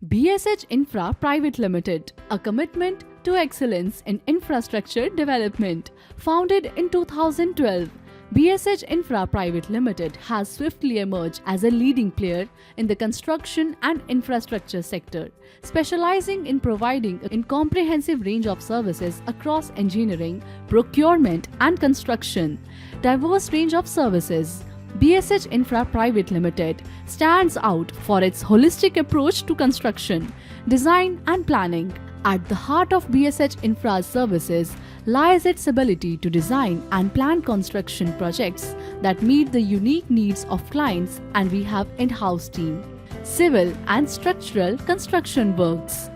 BSH Infra Private Limited, a commitment to excellence in infrastructure development. Founded in 2012, BSH Infra Private Limited has swiftly emerged as a leading player in the construction and infrastructure sector, specializing in providing a comprehensive range of services across engineering, procurement, and construction. Diverse range of services. BSH Infra Private Limited stands out for its holistic approach to construction, design and planning. At the heart of BSH Infra's services lies its ability to design and plan construction projects that meet the unique needs of clients, and we have in-house team. Civil and structural construction works.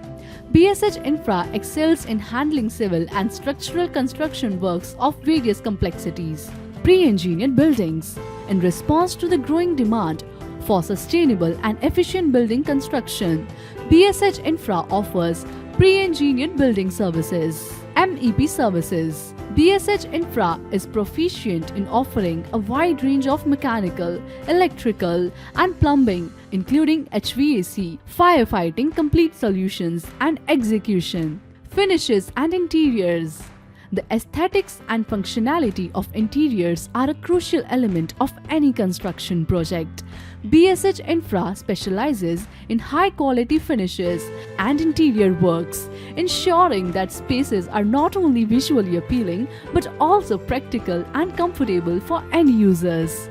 BSH Infra excels in handling civil and structural construction works of various complexities. Pre-engineered buildings. In response to the growing demand for sustainable and efficient building construction, BSH Infra offers pre-engineered building services. MEP services. BSH Infra is proficient in offering a wide range of mechanical, electrical, and plumbing, including HVAC, firefighting complete solutions, and execution. Finishes and interiors. The aesthetics and functionality of interiors are a crucial element of any construction project. BSH Infra specializes in high-quality finishes and interior works, ensuring that spaces are not only visually appealing but also practical and comfortable for end users.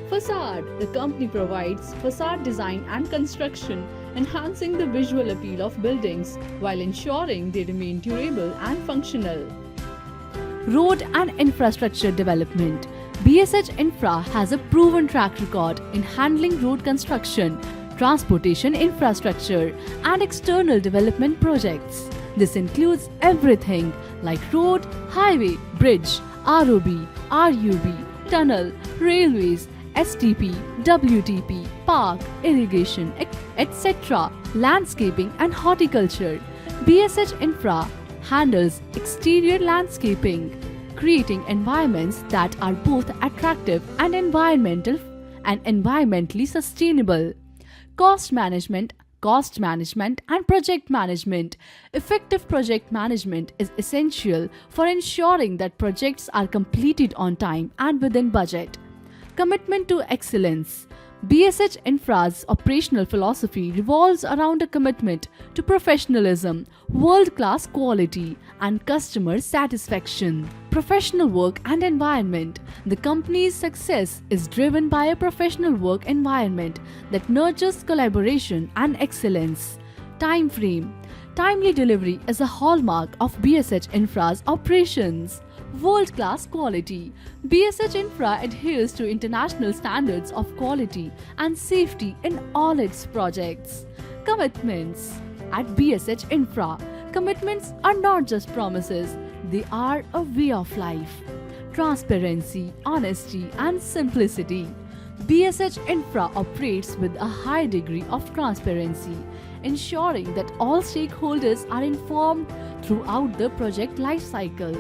Facade. The company provides facade design and construction, enhancing the visual appeal of buildings while ensuring they remain durable and functional. Road and infrastructure development. BSH Infra has a proven track record in handling road construction, transportation infrastructure, and external development projects. This includes everything like road, highway, bridge, ROB, RUB, tunnel, railways, STP, WTP, park, irrigation, etc., landscaping and horticulture. BSH Infra handles exterior landscaping, creating environments that are both attractive and environmentally sustainable. Cost management and project management. Effective project management is essential for ensuring that projects are completed on time and within budget. Commitment to excellence. BSH Infra's operational philosophy revolves around a commitment to professionalism, world-class quality, and customer satisfaction. Professional work and environment. The company's success is driven by a professional work environment that nurtures collaboration and excellence. Time frame. Timely delivery is a hallmark of BSH Infra's operations. World-class quality. BSH Infra adheres to international standards of quality and safety in all its projects. Commitments. At BSH Infra, commitments are not just promises, they are a way of life. Transparency, honesty, and simplicity. BSH Infra operates with a high degree of transparency, ensuring that all stakeholders are informed throughout the project lifecycle.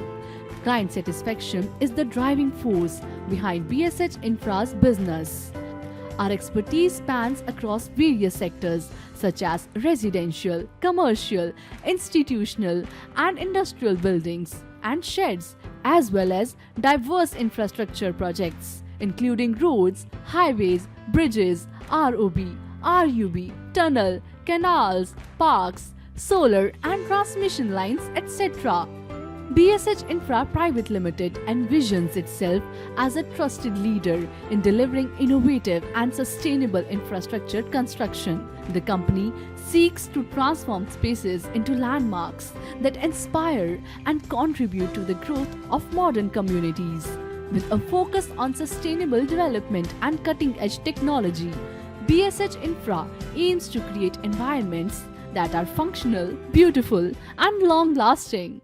Client satisfaction is the driving force behind BSH Infra's business. Our expertise spans across various sectors such as residential, commercial, institutional, and industrial buildings and sheds, as well as diverse infrastructure projects, including roads, highways, bridges, ROB, RUB, tunnel, canals, parks, solar and transmission lines, etc. BSH Infra Private Limited envisions itself as a trusted leader in delivering innovative and sustainable infrastructure construction. The company seeks to transform spaces into landmarks that inspire and contribute to the growth of modern communities. With a focus on sustainable development and cutting-edge technology, BSH Infra aims to create environments that are functional, beautiful, and long-lasting.